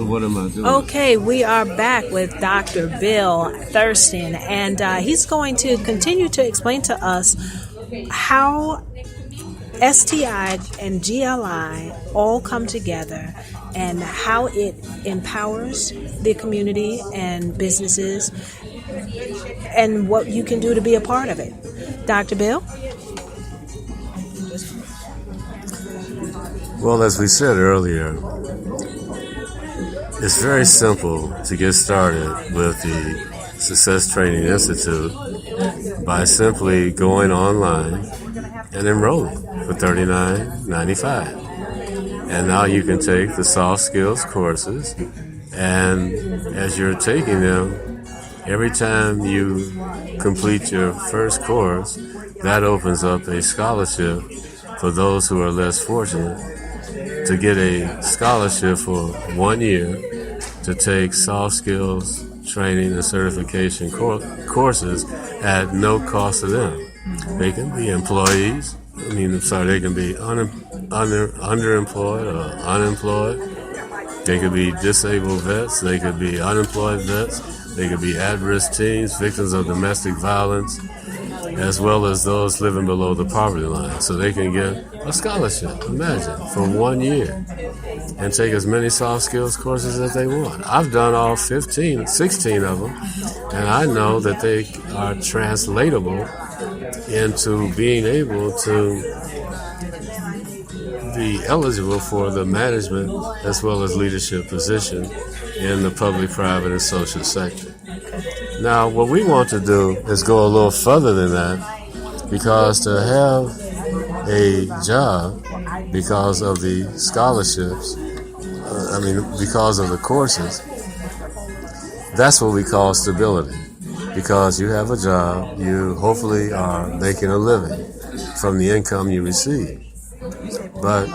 What am I doing? Okay, we are back with Dr. Bill Thurston, and he's going to continue to explain to us how STI and GLI all come together and how it empowers the community and businesses and what you can do to be a part of it. Dr. Bill? Well, as we said earlier, it's very simple to get started with the Success Training Institute by simply going online and enrolling for $39.95. And now you can take the soft skills courses, and as you're taking them, every time you complete your first course, that opens up a scholarship for those who are less fortunate to get a scholarship for 1 year to take soft skills training and certification courses at no cost to them. They can be employees. They can be underemployed or unemployed. They could be disabled vets. They could be unemployed vets. They could be at-risk teens, victims of domestic violence, as well as those living below the poverty line. So they can get a scholarship, imagine, for 1 year and take as many soft skills courses as they want. I've done all 16 of them, and I know that they are translatable into being able to be eligible for the management as well as leadership position in the public, private, and social sector. Now, what we want to do is go a little further than that, because to have a job because of the scholarships, because of the courses, that's what we call stability. Because you have a job, you hopefully are making a living from the income you receive. But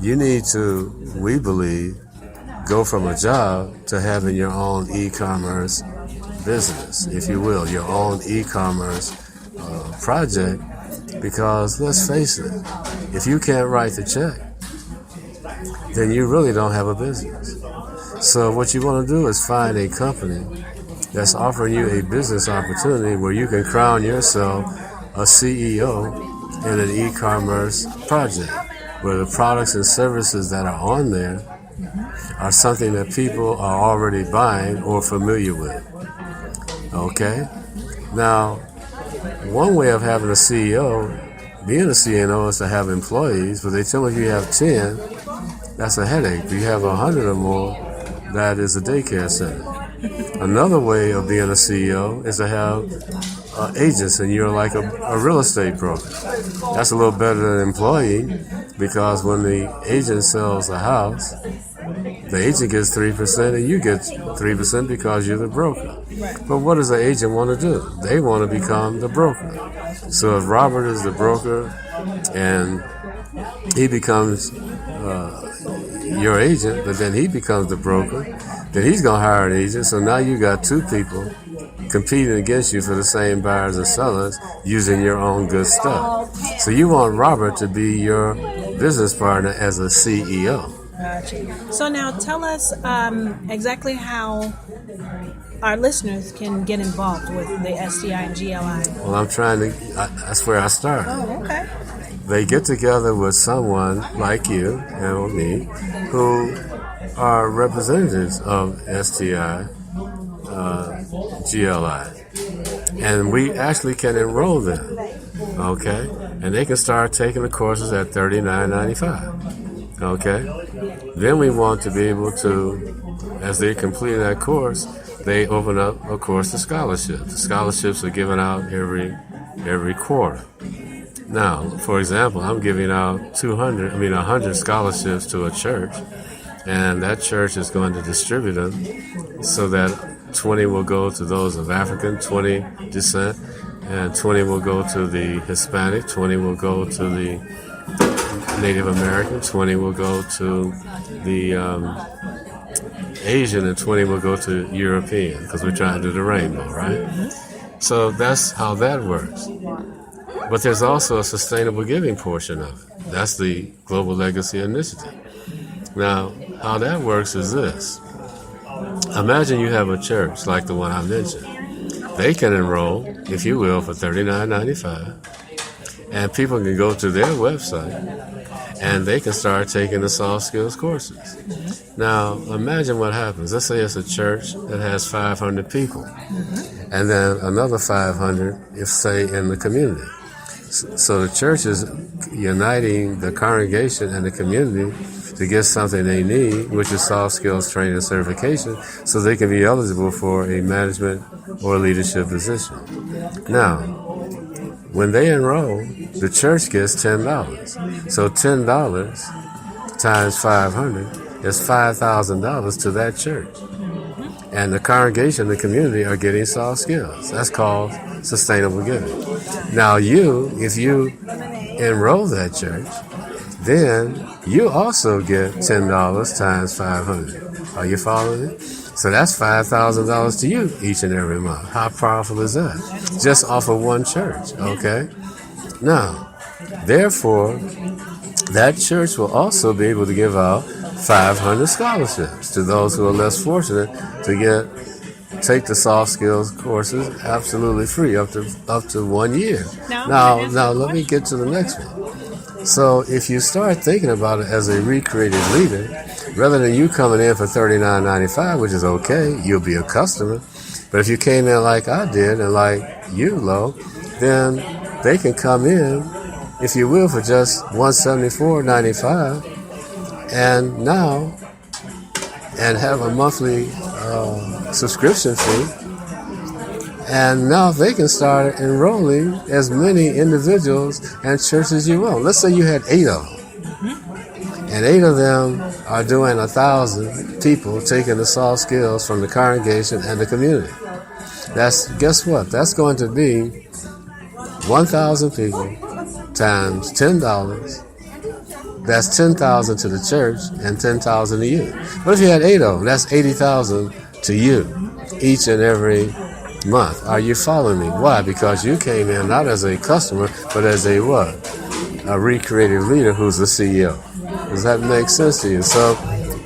you need to, we believe, go from a job to having your own e-commerce business, if you will, your own e-commerce project, because let's face it, if you can't write the check, then you really don't have a business. So what you want to do is find a company that's offering you a business opportunity where you can crown yourself a CEO in an e-commerce project, where the products and services that are on there are something that people are already buying or familiar with. Okay? Now, one way of having a CEO, being a CEO, is to have employees, but they tell me if you have 10, that's a headache. If you have 100 or more, that is a daycare center. Another way of being a CEO is to have agents, and you're like a real estate broker. That's a little better than an employee, because when the agent sells a house, the agent gets 3% and you get 3% because you're the broker. But what does the agent want to do? They want to become the broker. So if Robert is the broker and he becomes your agent, but then he becomes the broker, then he's going to hire an agent. So now you got two people competing against you for the same buyers and sellers using your own good stuff. So you want Robert to be your business partner as a CEO. Gotcha. So now tell us exactly how our listeners can get involved with the STI and GLI. Well, that's where I started. Oh, okay. They get together with someone like you and me who are representatives of STI, GLI. And we actually can enroll them, okay? And they can start taking the courses at $39.95, okay? Then we want to be able to, as they complete that course, they open up, of course, the scholarship. The scholarships are given out every quarter. Now, for example, I'm giving out 100 scholarships to a church, and that church is going to distribute them so that 20 will go to those of African 20 descent, and 20 will go to the Hispanic, 20 will go to the Native American, 20 will go to the Asian, and 20 will go to European, because we're trying to do the rainbow, right? So that's how that works. But there's also a sustainable giving portion of it. That's the Global Legacy Initiative. Now, how that works is this. imagine you have a church like the one I mentioned. They can enroll, if you will, for $39.95, and people can go to their website and they can start taking the soft skills courses. Now, imagine what happens. Let's say it's a church that has 500 people, and then another 500, if say, in the community. So the church is uniting the congregation and the community to get something they need, which is soft skills training and certification, so they can be eligible for a management or leadership position. Now, when they enroll, the church gets $10. So $10 times 500 is $5,000 to that church. And the congregation, the community are getting soft skills. That's called sustainable giving. Now if you enroll that church, then you also get $10 times 500. Are you following it? So that's $5,000 to you each and every month. How powerful is that? Just off of one church, okay? Now, therefore, that church will also be able to give out 500 scholarships to those who are less fortunate to take the soft skills courses absolutely free up to 1 year. Now let me get to the next one. So if you start thinking about it as a recreated leader, rather than you coming in for $39.95, which is okay, you'll be a customer. But if you came in like I did and like you, Lo, then they can come in, if you will, for just $174.95 and have a monthly subscription fee. And now they can start enrolling as many individuals and churches you want. Let's say you had 8 of them. And 8 of them are doing 1,000 people taking the soft skills from the congregation and the community. Guess what? That's going to be 1,000 people times $10. That's 10,000 to the church and 10,000 to you. What if you had 8 of them? That's 80,000 to you each and every month. Are you following me? Why? Because you came in not as a customer, but as a what? A recreated leader who's the CEO. Does that make sense to you? So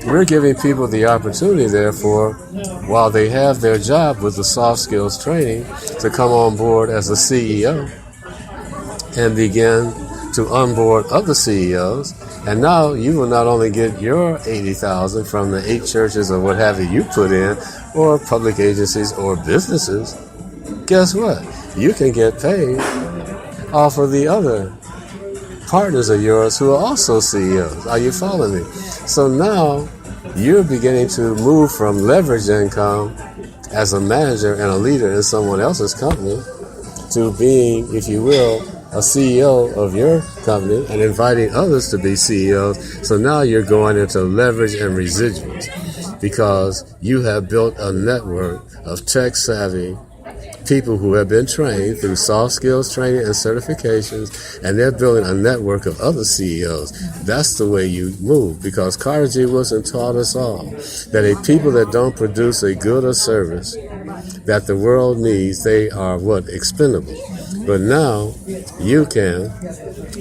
we're giving people the opportunity, therefore, while they have their job with the soft skills training, to come on board as a CEO and begin to onboard other CEOs. And now you will not only get your 80,000 from the 8 churches or what have you put in, or public agencies or businesses. Guess what? You can get paid off of the other partners of yours who are also CEOs. Are you following me? So now you're beginning to move from leverage income as a manager and a leader in someone else's company to being, if you will, a CEO of your company and inviting others to be CEOs. So now you're going into leverage and residuals because you have built a network of tech-savvy people who have been trained through soft skills training and certifications, and they're building a network of other CEOs. That's the way you move, because Carter G. Woodson taught us all that a people that don't produce a good or service that the world needs, they are what? Expendable. But now you can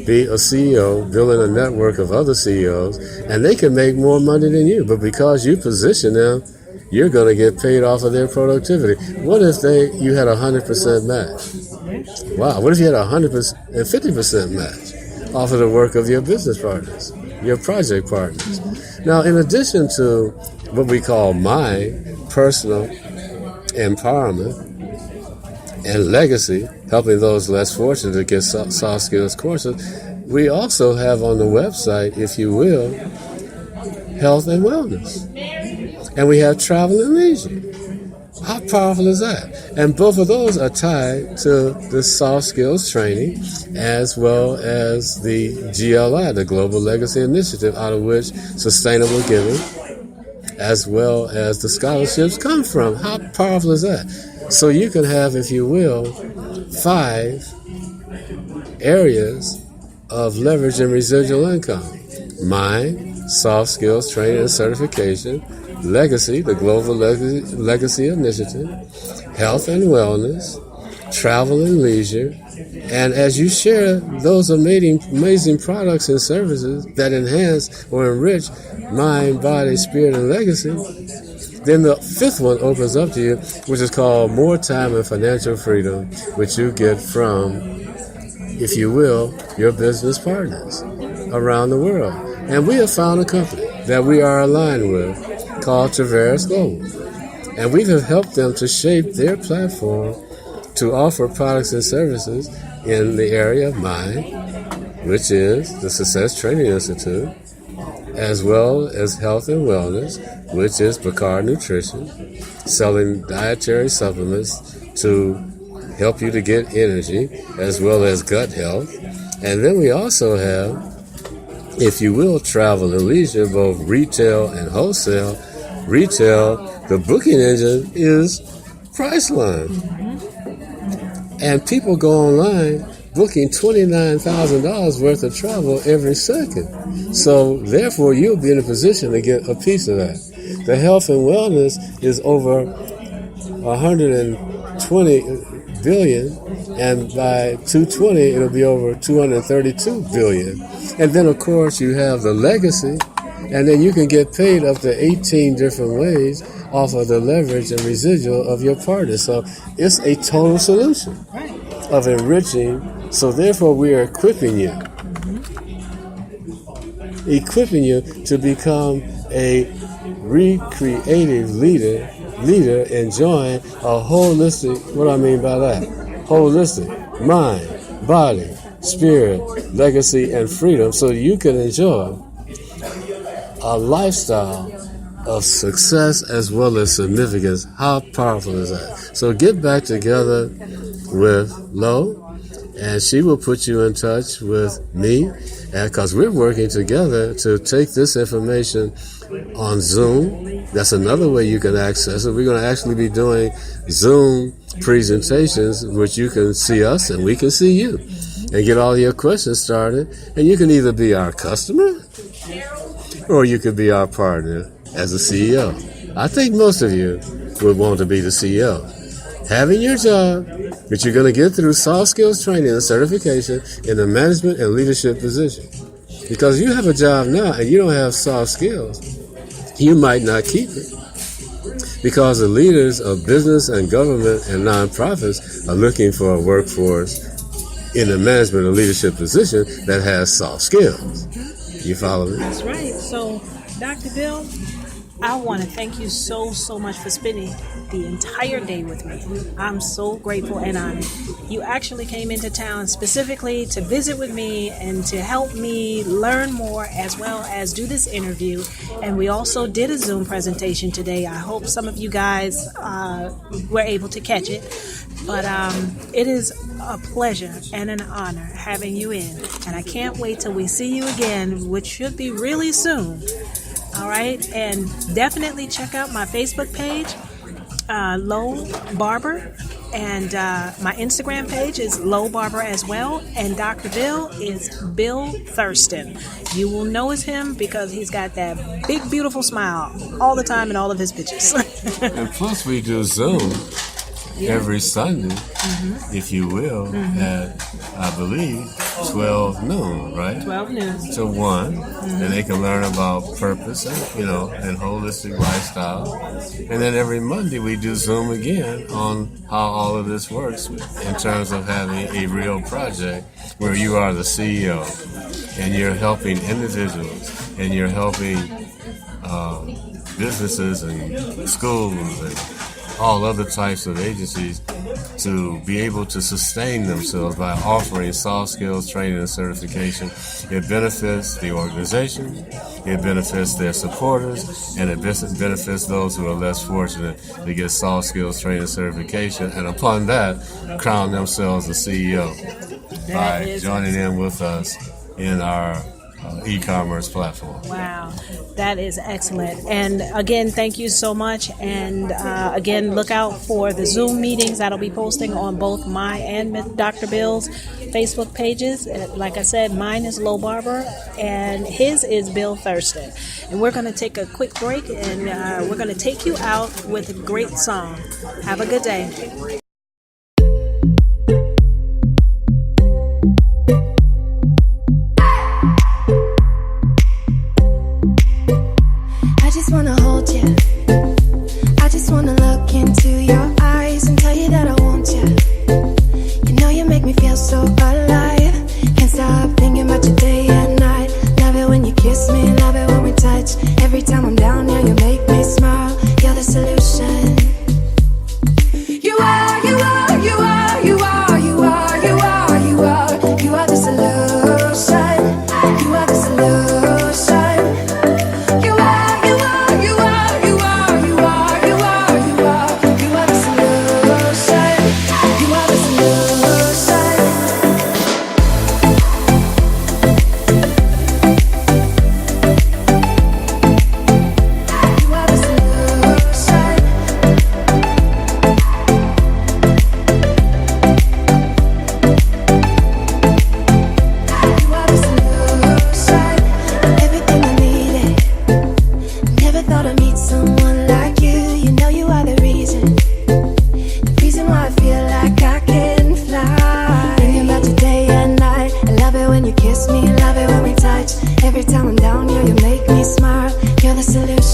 be a CEO building a network of other CEOs, and they can make more money than you. But because you position them, you're going to get paid off of their productivity. What if you had 100% match? Wow, what if you had 150% match off of the work of your business partners, your project partners? Now, in addition to what we call my personal empowerment and legacy, helping those less fortunate to get soft skills courses, we also have on the website, if you will, health and wellness. And we have travel and leisure. How powerful is that? And both of those are tied to the soft skills training as well as the GLI, the Global Legacy Initiative, out of which sustainable giving as well as the scholarships come from. How powerful is that? So you can have, if you will, 5 areas of leverage and residual income. Mind, soft skills training and certification, legacy, the Global Legacy Initiative, health and wellness, travel and leisure. And as you share those amazing products and services that enhance or enrich mind, body, spirit, and legacy, Then the fifth one opens up to you, which is called More Time and Financial Freedom, which you get from, if you will, your business partners around the world. And we have found a company that we are aligned with called Traverse Global. And we have helped them to shape their platform to offer products and services in the area of mind, which is the Success Training Institute, as well as health and wellness, which is Picard Nutrition, selling dietary supplements to help you to get energy, as well as gut health. And then we also have, if you will, travel and leisure, both retail and wholesale. Retail, the booking engine is Priceline. And people go online booking $29,000 worth of travel every second. So therefore, you'll be in a position to get a piece of that. The health and wellness is over 120 billion, and by 220 it'll be over 232 billion. And then of course you have the legacy, and then you can get paid up to 18 different ways off of the leverage and residual of your partner. So it's a total solution of enriching. So therefore we are equipping you to become a recreative leader enjoying a holistic, what do I mean by that? Holistic mind, body, spirit, legacy, and freedom, so you can enjoy a lifestyle of success as well as significance. How powerful is that? So get back together with Lo, and she will put you in touch with me, because we're working together to take this information on Zoom. That's another way you can access it. We're going to actually be doing Zoom presentations, which you can see us and we can see you, and get all your questions started. And you can either be our customer or you could be our partner as a CEO. I think most of you would want to be the CEO, having your job, but you're going to get through soft skills training and certification in a management and leadership position. Because you have a job now and you don't have soft skills, you might not keep it. Because the leaders of business and government and nonprofits are looking for a workforce in a management or leadership position that has soft skills. You follow me? That's right. So, Dr. Bill, I want to thank you so much for spending the entire day with me. I'm so grateful and honored. You actually came into town specifically to visit with me and to help me learn more, as well as do this interview. And we also did a Zoom presentation today. I hope some of you guys were able to catch it. But it is a pleasure and an honor having you in. And I can't wait till we see you again, which should be really soon. All right, and definitely check out my Facebook page, Lo Barber, and my Instagram page is Lo Barber as well, and Dr. Bill is Bill Thurston. You will notice him because he's got that big, beautiful smile all the time in all of his pictures. And plus we do Zoom every Sunday, if you will, at, I believe, 12 noon, right? 12 noon. To 1, and they can learn about purpose and, and holistic lifestyle. And then every Monday we do Zoom again on how all of this works in terms of having a real project where you are the CEO and you're helping individuals and you're helping businesses and schools and all other types of agencies to be able to sustain themselves by offering soft skills training and certification. It benefits the organization, it benefits their supporters, and it benefits those who are less fortunate to get soft skills training and certification, and upon that, crown themselves a CEO by joining in with us in our e-commerce platform. Wow, that is excellent. And again, thank you so much. And again, look out for the Zoom meetings that'll be posting on both my and Dr. Bill's Facebook pages. Like I said, mine is Lo Barber and his is Bill Thurston. And we're going to take a quick break, and we're going to take you out with a great song. Have a good day. Wanna hold you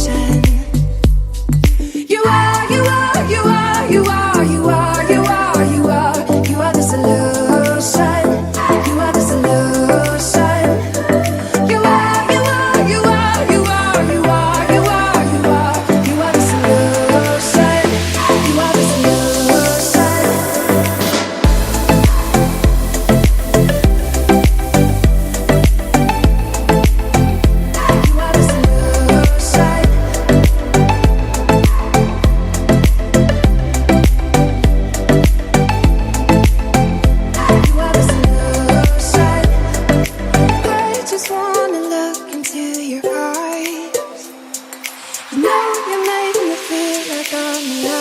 solution. You are, you are, you are, you are, you are, you are, you are, you are the solution. You are the solution. You are, you are, you are, you are, you are, you are, you are, you are the solution. You are the solution. You are the solution. You are the solution. I just wanna look into your eyes. You know you make me feel like I'm alive.